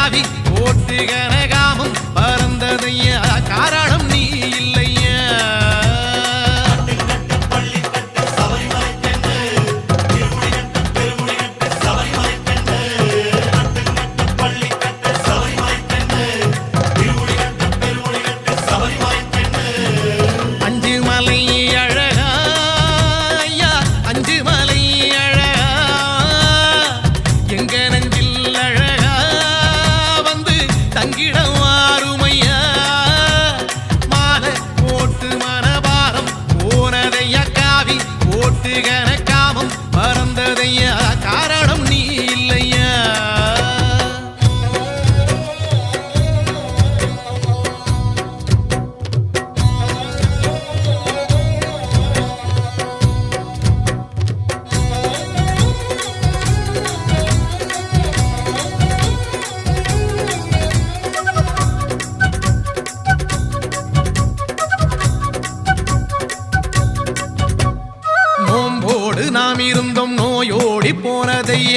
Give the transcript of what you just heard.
காவி போட்டு கனகாமம் பறந்ததையா காரணம் நீ இல்லையா அஞ்சு மலை அழகா ஐயா அஞ்சு மலை அழகா எங்க நெஞ்சில் அழகா வந்து தங்கிடம் வாருமையா மாலை போட்டு மனபாரம் போனதையா காவி போட்டு கனகாமம் பறந்ததையா காரணம் நீ இல்லையா நோம்போடு நாம் இருந்தோம் நோயோடி போனதையா